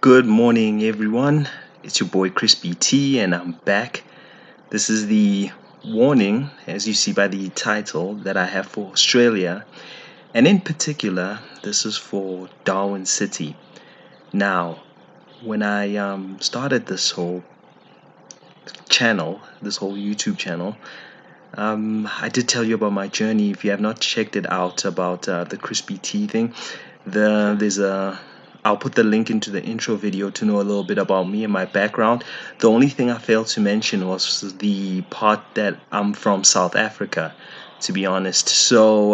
Good morning, everyone. It's your boy Crispy T, and I'm back. This is the warning, as you see by the title, that I have for Australia, and in particular, this is for Darwin City. Now, when I started this whole channel, this whole YouTube channel, I did tell you about my journey. If you have not checked it out about the Crispy T thing, there's a I'll put the link into the intro video to know a little bit about me and my background. The only thing I failed to mention was the part that I'm from South Africa, to be honest. So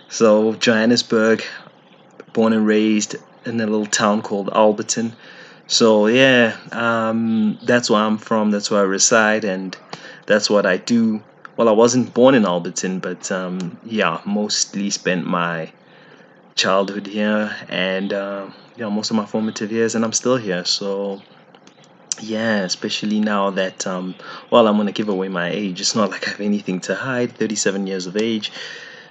Johannesburg, born and raised in a little town called Alberton. That's where I'm from. That's where I reside, and that's what I do. Well, I wasn't born in Alberton, but mostly spent my childhood here and most of my formative years, and I'm still here. So yeah, especially now that I'm going to give away my age. It's not like I have anything to hide. 37 years of age.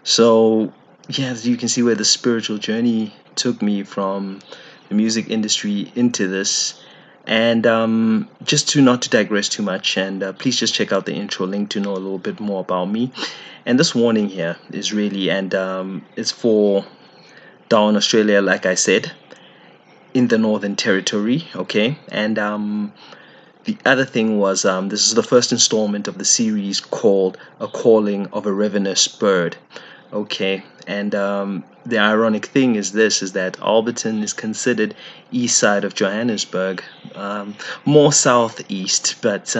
So yeah, as you can see where the spiritual journey took me from the music industry into this. And just to not to digress too much, and please just check out the intro link to know a little bit more about me. And this warning here is really, and it's for Darwin, Australia, like I said, in the Northern Territory. Okay, and the other thing was this is the first installment of the series called "A Calling of a Ravenous Bird." Okay, and the ironic thing is that Alberton is considered east side of Johannesburg, more southeast, but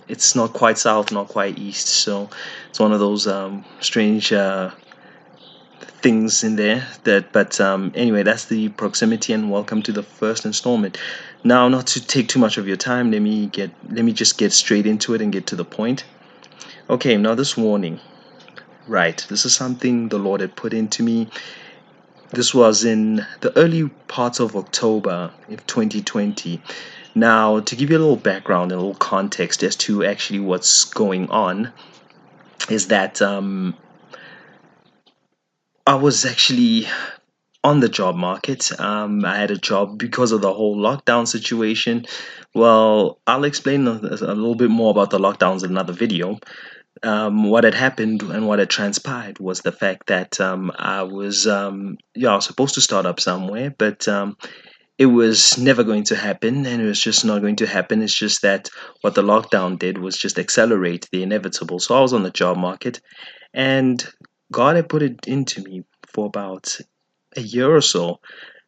it's not quite south, not quite east. So it's one of those strange things in there but anyway, that's the proximity, and welcome to the first installment. Now, not to take too much of your time, let me just get straight into it and get to the point. Okay, now this warning, right, this is something the Lord had put into me. This was in the early parts of October of 2020. Now, to give you a little background and a little context as to actually what's going on, is that I was actually on the job market. I had a job because of the whole lockdown situation. Well, I'll explain a little bit more about the lockdowns in another video. What had happened and what had transpired was the fact that I was supposed to start up somewhere, but it was never going to happen, and it was just not going to happen. It's just that what the lockdown did was just accelerate the inevitable. So I was on the job market, and God had put it into me for about a year or so,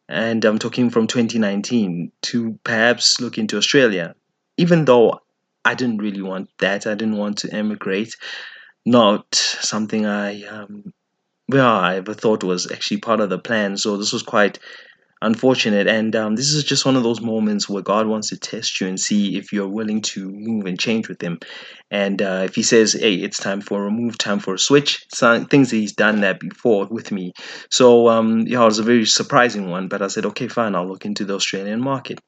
and I'm talking from 2019, to perhaps look into Australia, even though I didn't really want that. I didn't want to emigrate. Not something I ever thought was actually part of the plan. So this was quite unfortunate, and this is just one of those moments where God wants to test you and see if you're willing to move and change with Him. And if He says, "Hey, it's time for a move, time for a switch," some things that He's done that before with me. So it was a very surprising one. But I said, "Okay, fine, I'll look into the Australian market."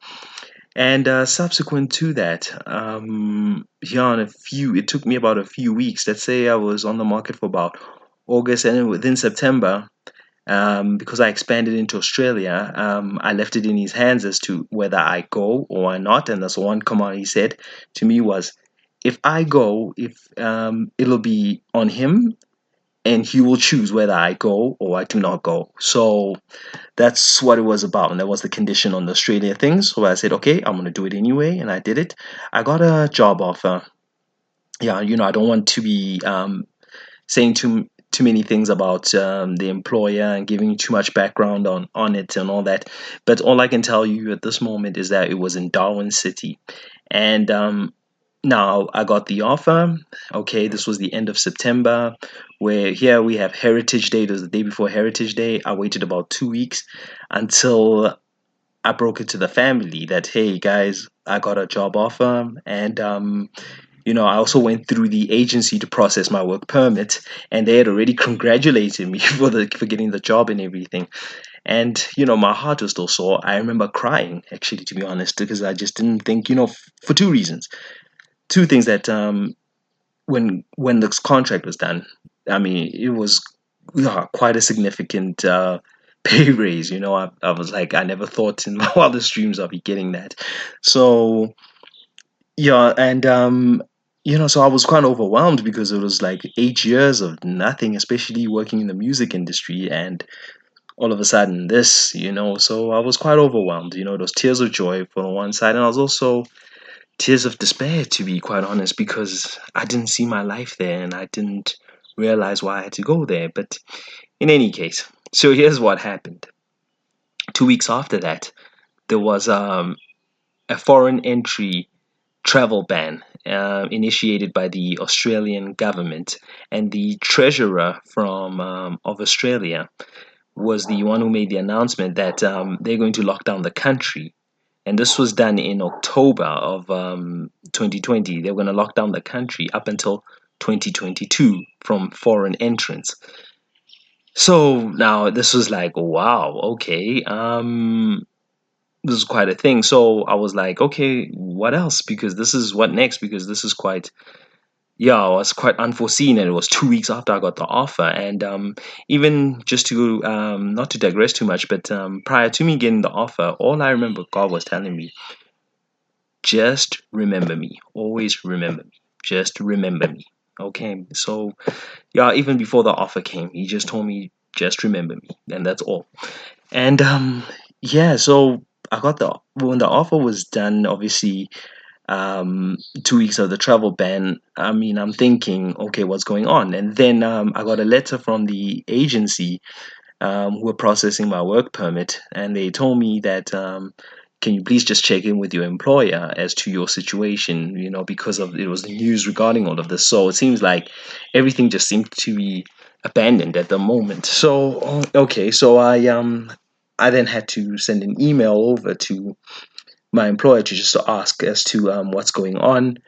And subsequent to that, it took me about a few weeks. Let's say I was on the market for about August, and then within September, because I expanded into Australia, I left it in his hands as to whether I go or not. And that's one command he said to me was, if I go, if it'll be on him, and he will choose whether I go or I do not go. So that's what it was about, and that was the condition on the Australia thing. So I said, okay, I'm gonna do it anyway, and I did it. I got a job offer. Yeah, I don't want to be saying too many things about the employer and giving you too much background on it and all that. But all I can tell you at this moment is that it was in Darwin City, and now I got the offer. Okay, this was the end of September, where here we have Heritage Day. It was the day before Heritage Day. I waited about 2 weeks until I broke it to the family that, hey guys, I got a job offer, and I also went through the agency to process my work permit, and they had already congratulated me for getting the job and everything. And my heart was still sore. I remember crying, actually, to be honest, because I just didn't think, for two reasons, two things that when this contract was done, I mean, it was quite a significant pay raise. I was like, I never thought in my wildest dreams I'll be getting that. So yeah, and so I was quite overwhelmed because it was like 8 years of nothing, especially working in the music industry, and all of a sudden this. So I was quite overwhelmed. Those tears of joy for one side, and I was also tears of despair, to be quite honest, because I didn't see my life there and I didn't realize why I had to go there. But in any case, so here's what happened. 2 weeks after that, there was a foreign entry travel ban initiated by the Australian government, and the treasurer from of Australia was the one who made the announcement that they're going to lock down the country. And this was done in October of 2020. They were going to lock down the country up until 2022 from foreign entrants. So now this was like, wow, okay, this is quite a thing. So I was like, okay, what else? Because this is what next? Because this is quite, yeah, it was quite unforeseen, and it was 2 weeks after I got the offer. And even just to not to digress too much, but prior to me getting the offer, all I remember God was telling me, just remember me, always remember me, just remember me. Okay, so yeah, even before the offer came, He just told me, just remember me, and that's all. And yeah, so I got the when the offer was done, obviously, 2 weeks of the travel ban. I mean, I'm thinking, okay, what's going on? And then I got a letter from the agency who were processing my work permit, and they told me that can you please just check in with your employer as to your situation, because of it was the news regarding all of this. So it seems like everything just seemed to be abandoned at the moment. So okay, so I then had to send an email over to my employer to just to ask as to what's going on,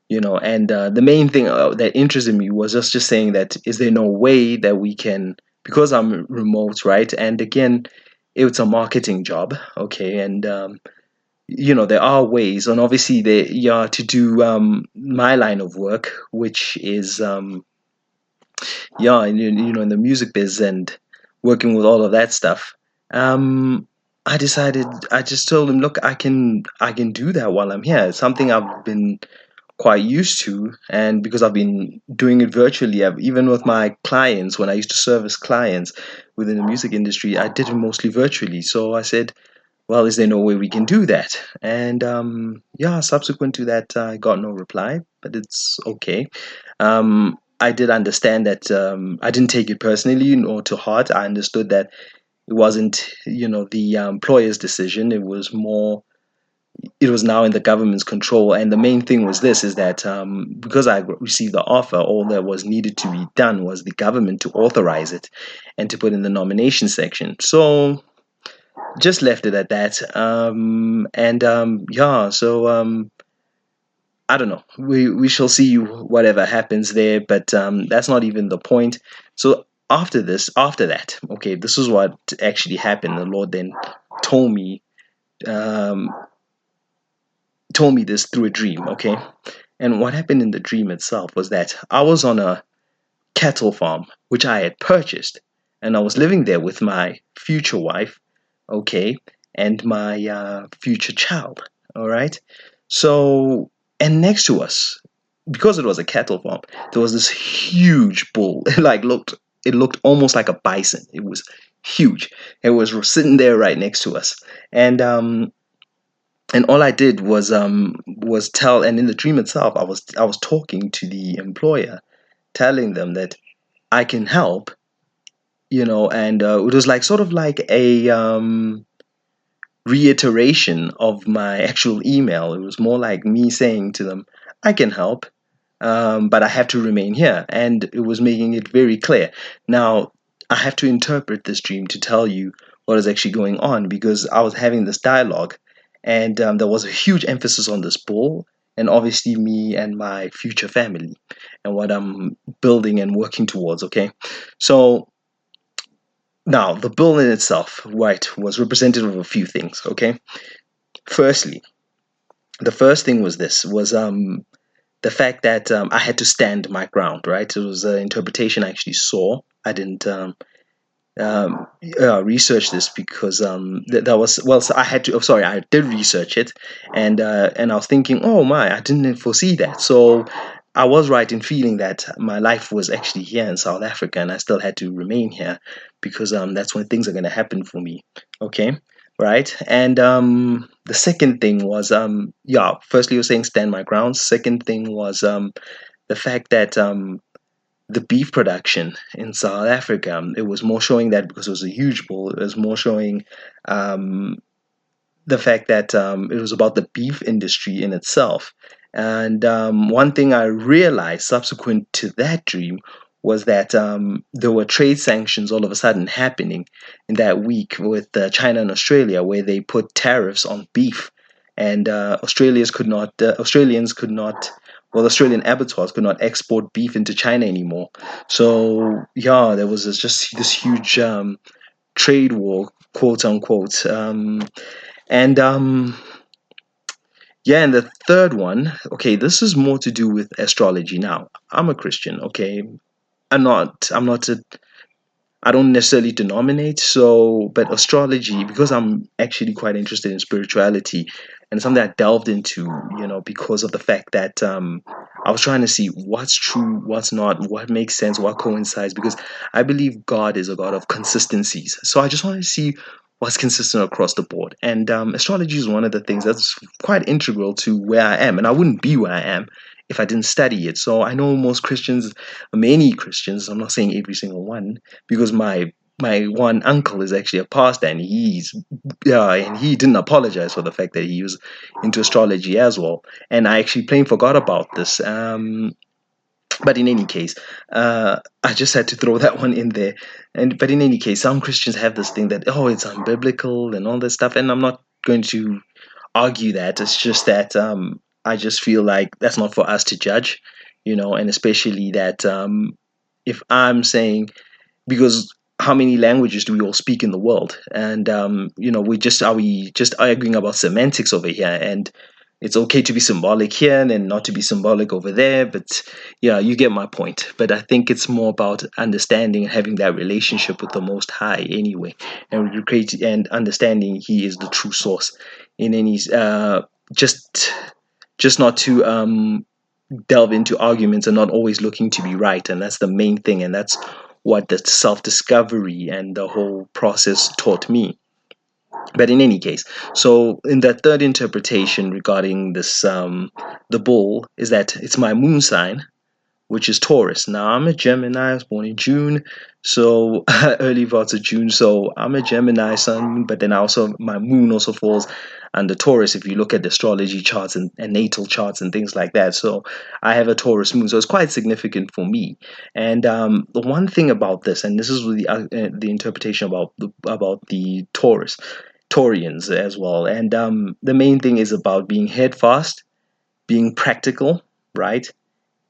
and the main thing that interested me was just saying that, is there no way that we can, because I'm remote, right? And again, it's a marketing job, okay? And there are ways, and obviously they yeah, to do my line of work, which is yeah, in the music biz and working with all of that stuff. um I just told him, look, I can do that while I'm here. It's something I've been quite used to, and because I've been doing it virtually, even with my clients, when I used to service clients within the music industry, I did it mostly virtually. So I said, well, is there no way we can do that? And yeah, subsequent to that, I got no reply, but it's okay. I did understand that, I didn't take it personally or to heart. I understood that it wasn't, the employer's decision. It was now in the government's control. And the main thing was this, is that because I received the offer, all that was needed to be done was the government to authorize it and to put in the nomination section. So just left it at that. And yeah, so I don't know. We shall see whatever happens there, but that's not even the point. So after that, okay, this is what actually happened. The Lord then told me um, told me this through a dream, okay? And what happened in the dream itself was that I was on a cattle farm, which I had purchased, and I was living there with my future wife, okay, and my future child, all right? So, and next to us, because it was a cattle farm, there was this huge bull. It looked almost like a bison. It was huge. It was sitting there right next to us, and all I did was tell. And in the dream itself, I was talking to the employer, telling them that I can help, and it was like sort of like a reiteration of my actual email. It was more like me saying to them, I can help, but I have to remain here. And it was making it very clear. Now, I have to interpret this dream to tell you what is actually going on, because I was having this dialogue, and there was a huge emphasis on this bull, and obviously me and my future family and what I'm building and working towards. Okay, so now the bull in itself, right, was representative of a few things. Okay, firstly, the first thing was the fact that I had to stand my ground, right? It was an interpretation I actually saw. I didn't. research this because that was well. So I had to. Oh, sorry, I did research it, and I was thinking, oh my, I didn't foresee that. So I was right in feeling that my life was actually here in South Africa, and I still had to remain here because that's when things are going to happen for me. Okay, right. And the second thing was yeah. Firstly, you're saying stand my ground. Second thing was the fact that the beef production in South Africa. It was more showing that because it was a huge bull. It was more showing um, the fact that it was about the beef industry in itself. And one thing I realized subsequent to that dream was that there were trade sanctions all of a sudden happening in that week with China and Australia, where they put tariffs on beef, and Australians could not. Well, Australian abattoirs could not export beef into China anymore. So yeah, there was just this huge trade war, quote unquote. And Yeah, and the third one, okay, this is more to do with astrology. Now, I'm a Christian, okay? I'm not a I don't necessarily denominate, so but astrology, because I'm actually quite interested in spirituality and something I delved into, because of the fact that I was trying to see what's true, what's not, what makes sense, what coincides, because I believe God is a God of consistencies. So I just want to see what's consistent across the board. And astrology is one of the things that's quite integral to where I am, and I wouldn't be where I am if I didn't study it. So I know most Christians, many Christians, I'm not saying every single one, because my one uncle is actually a pastor, and he didn't apologize for the fact that he was into astrology as well. And I actually plain forgot about this. But in any case, I just had to throw that one in there. And but in any case, some Christians have this thing that, oh, it's unbiblical and all this stuff, and I'm not going to argue that. It's just that I just feel like that's not for us to judge, and especially that if I'm saying, because how many languages do we all speak in the world? And we just arguing about semantics over here, and it's okay to be symbolic here and not to be symbolic over there. But yeah, you get my point. But I think it's more about understanding and having that relationship with the Most High anyway, and understanding He is the true source in any just just not to delve into arguments and not always looking to be right. And that's the main thing, and that's what the self-discovery and the whole process taught me. But in any case, so in the third interpretation regarding this the bull, is that it's my moon sign, which is Taurus. Now, I'm a Gemini. I was born in June, so early parts of June. So I'm a Gemini sun, but then my moon also falls under Taurus if you look at the astrology charts and natal charts and things like that. So I have a Taurus moon, so it's quite significant for me. And the one thing about this, and this is the interpretation about the Taurians as well. And the main thing is about being headfast, being practical, right?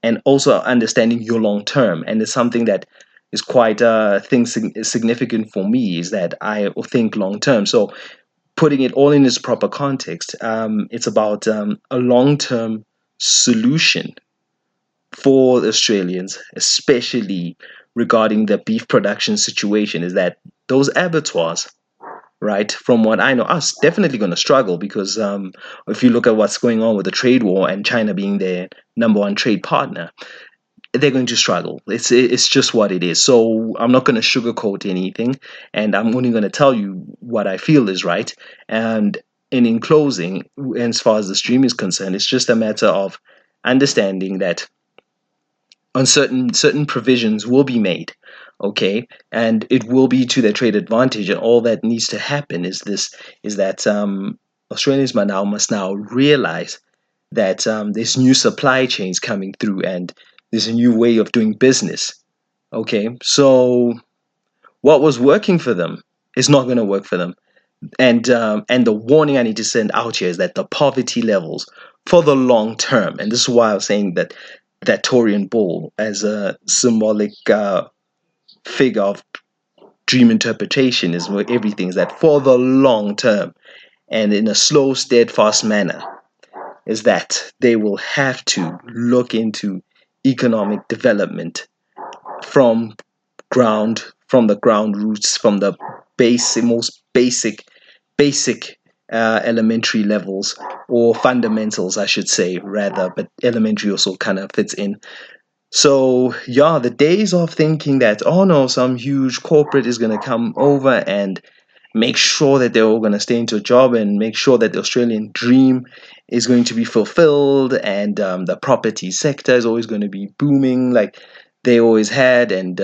And also understanding your long term. And it's something that is quite significant for me, is that I think long term. So putting it all in its proper context, it's about a long term solution for the Australians, especially regarding the beef production situation, is that those abattoirs, right, from what I know, are definitely going to struggle because if you look at what's going on with the trade war and China being their number one trade partner, they're going to struggle. It's just what it is. So I'm not going to sugarcoat anything, and I'm only going to tell you what I feel is right. And in closing, as far as the stream is concerned, it's just a matter of understanding that on certain provisions will be made, okay, and it will be to their trade advantage. And all that needs to happen is that Australians must now realize that there's new supply chains coming through, and there's a new way of doing business. Okay, so what was working for them is not going to work for them. And the warning I need to send out here is that the poverty levels for the long term, and this is why I was saying that Taurian bull as a symbolic figure of dream interpretation is where everything is, that for the long term and in a slow, steadfast manner, is that they will have to look into economic development from ground from the ground roots, from the most basic elementary levels, or fundamentals, I should say, rather, but elementary also kind of fits in. So, yeah, the days of thinking that, oh no, some huge corporate is going to come over and make sure that they're all going to stay into a job and make sure that the Australian dream is going to be fulfilled, and the property sector is always going to be booming like they always had, and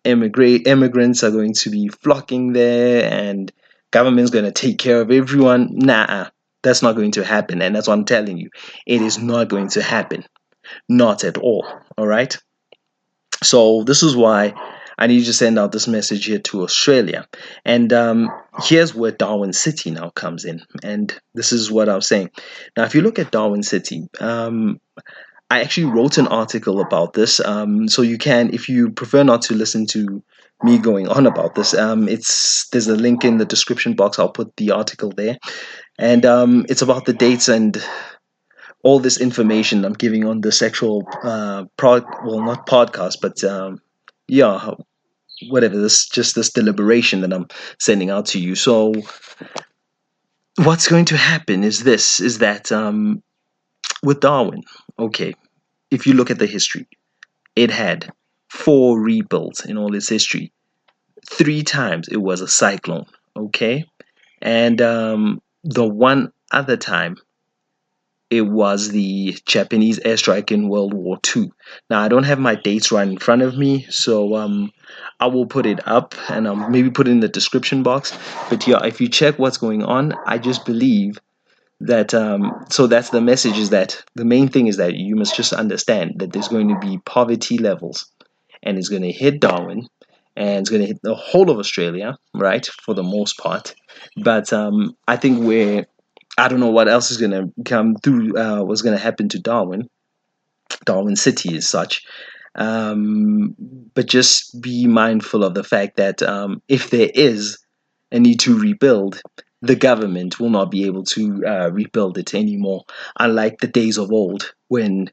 immigrants are going to be flocking there, and government's going to take care of everyone. Nah, that's not going to happen, and that's what I'm telling you. It is not going to happen. Not at all. All right. So this is why I need to send out this message here to Australia. And here's where Darwin City now comes in. And this is what I was saying. Now, if you look at Darwin City, I actually wrote an article about this. So you can, if you prefer not to listen to me going on about this, there's a link in the description box. I'll put the article there. And it's about the dates and all this information I'm giving on the sexual not podcast, but yeah, whatever, this deliberation that I'm sending out to you. So what's going to happen is that with Darwin, okay, if you look at the history, it had 4 rebuilds in all its history. 3 times it was a cyclone, okay, and the one other time it was the Japanese airstrike in World War II. Now, I don't have my dates right in front of me, so I will put it up and maybe put it in the description box. But yeah, if you check what's going on, I just believe that, so that's the message, is that the main thing is that you must just understand that there's going to be poverty levels, and it's going to hit Darwin, and it's going to hit the whole of Australia, right, for the most part. But I think I don't know what else is going to come through, what's going to happen to Darwin City as such. But just be mindful of the fact that if there is a need to rebuild, the government will not be able to rebuild it anymore, unlike the days of old when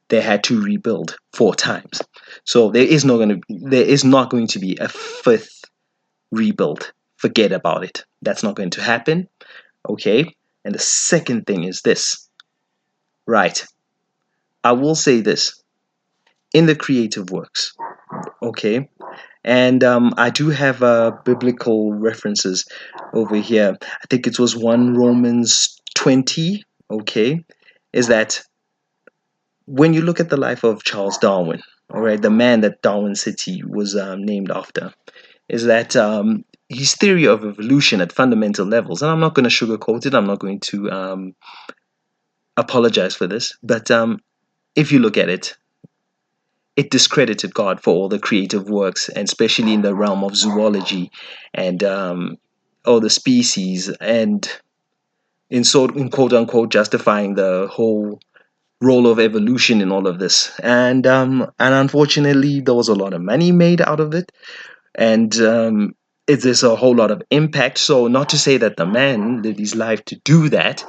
they had to rebuild 4 times. So there is not going to be a 5th rebuild. Forget about it. That's not going to happen. Okay. And the second thing is this. Right. I will say this. In the creative works, okay, and I do have biblical references over here. I think it was 1 Romans 20, okay, is that when you look at the life of Charles Darwin, all right, the man that Darwin City was named after, is that his theory of evolution at fundamental levels, and I'm not going to sugarcoat it, I'm not going to apologize for this, but if you look at it, it discredited God for all the creative works, and especially in the realm of zoology and all the species, and in quote unquote justifying the whole role of evolution in all of this. And unfortunately, there was a lot of money made out of it, and there's a whole lot of impact. So not to say that the man lived his life to do that.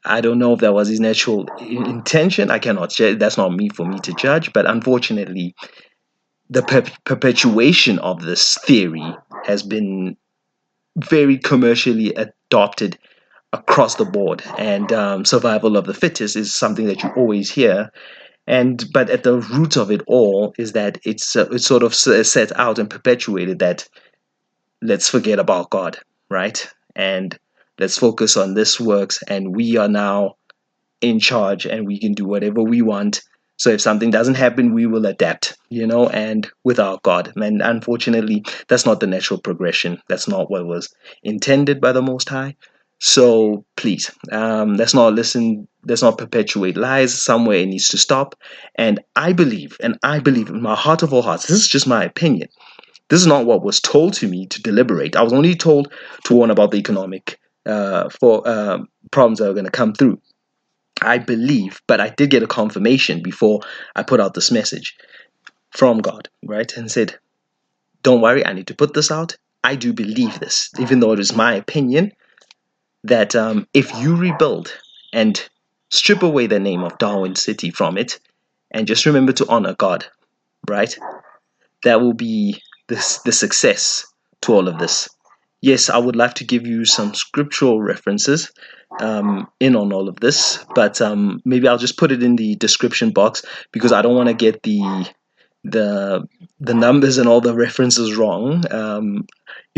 I don't know if that was his natural intention. I cannot share. That's not me for me to judge. But unfortunately, the perpetuation of this theory has been very commercially adopted across the board, and survival of the fittest is something that you always hear. But at the root of it all is that it's sort of set out and perpetuated that let's forget about God, right? And let's focus on this works, and we are now in charge, and we can do whatever we want. So if something doesn't happen, we will adapt, and without God. And unfortunately, that's not the natural progression. That's not what was intended by the Most High. So please, let's not listen, let's not perpetuate lies. Somewhere it needs to stop. And I believe in my heart of all hearts, this is just my opinion. This is not what was told to me to deliberate. I was only told to warn about the economic problems that are going to come through. I believe, but I did get a confirmation before I put out this message from God, right? And said, don't worry, I need to put this out. I do believe this, even though it is my opinion, that if you rebuild and strip away the name of Darwin City from it, and just remember to honor God, right? That will be the success to all of this. Yes, I would like to give you some scriptural references in on all of this, but maybe I'll just put it in the description box because I don't want to get the the numbers and all the references wrong.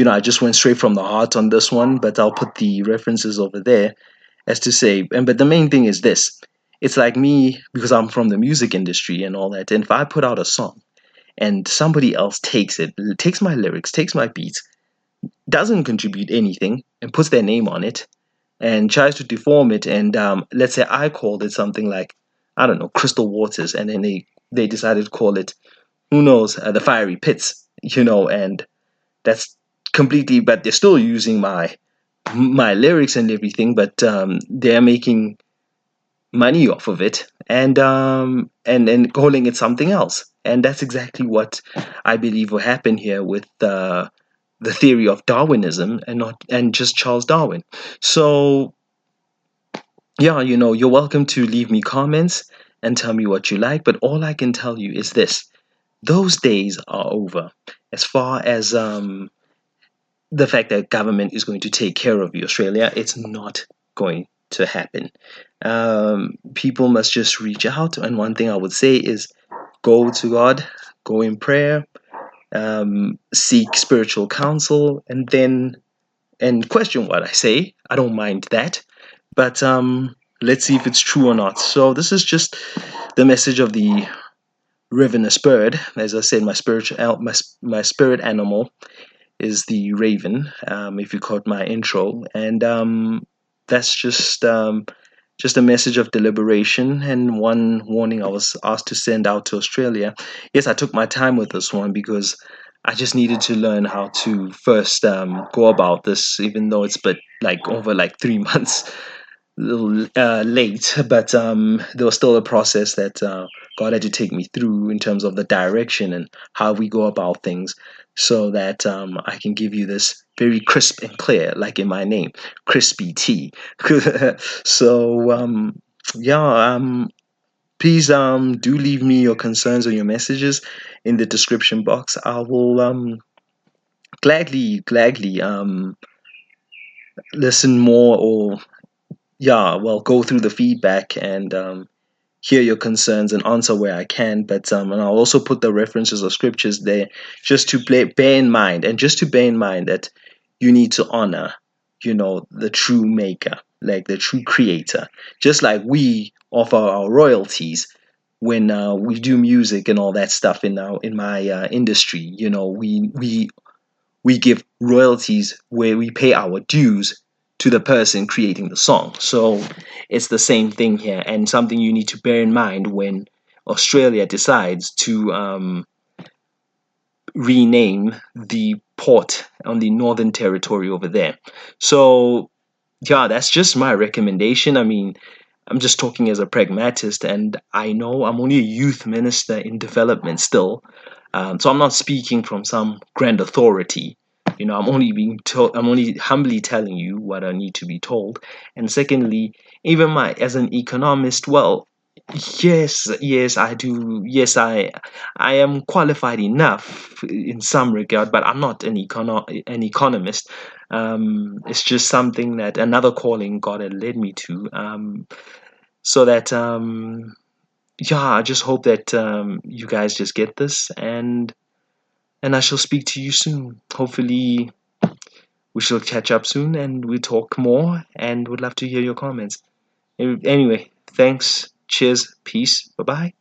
I just went straight from the heart on this one, but I'll put the references over there as to say. And but the main thing is this: it's like me because I'm from the music industry and all that. And if I put out a song and somebody else takes it, takes my lyrics, takes my beats, doesn't contribute anything, and puts their name on it and tries to deform it, and let's say I called it something like, I don't know, Crystal Waters, and then they decided to call it, who knows, the Fiery Pits, and that's completely, but they're still using my lyrics and everything, but they're making money off of it, and calling it something else. And that's exactly what I believe will happen here with the theory of Darwinism, and just Charles Darwin. So yeah, you're welcome to leave me comments and tell me what you like, but all I can tell you is this: those days are over. As far as the fact that government is going to take care of you, Australia, it's not going to happen. People must just reach out, and one thing I would say is go to God, go in prayer, seek spiritual counsel, and question what I say. I don't mind that, but let's see if it's true or not. So this is just the message of the ravenous bird. As I said, my spirit animal is the raven. If you caught my intro, and that's just a message of deliberation and one warning I was asked to send out to Australia. Yes, I took my time with this one because I just needed to learn how to first go about this, even though it's but like over like 3 months a little late, but there was still a process that God had to take me through in terms of the direction and how we go about things, so that I can give you this very crisp and clear, like in my name, Crispy T. So yeah, please do leave me your concerns or your messages in the description box. I will gladly listen more, or yeah, well, go through the feedback and hear your concerns and answer where I can. But and I'll also put the references of scriptures there, just to bear in mind, and just to bear in mind that you need to honor, the true maker, like the true creator. Just like we offer our royalties when we do music and all that stuff in my industry. We give royalties where we pay our dues to the person creating the song. So it's the same thing here, and something you need to bear in mind when Australia decides to rename the port on the Northern Territory over there. So yeah, that's just my recommendation. I mean, I'm just talking as a pragmatist, and I know I'm only a youth minister in development still. So I'm not speaking from some grand authority. I'm only being told. I'm only humbly telling you what I need to be told. And secondly, even as an economist, well, yes, I do. Yes, I am qualified enough in some regard, but I'm not an economist. It's just something that another calling God had led me to. So that yeah, I just hope that you guys just get this, and I shall speak to you soon. Hopefully we shall catch up soon and we talk more, and would love to hear your comments. Anyway, thanks, cheers, peace, bye bye.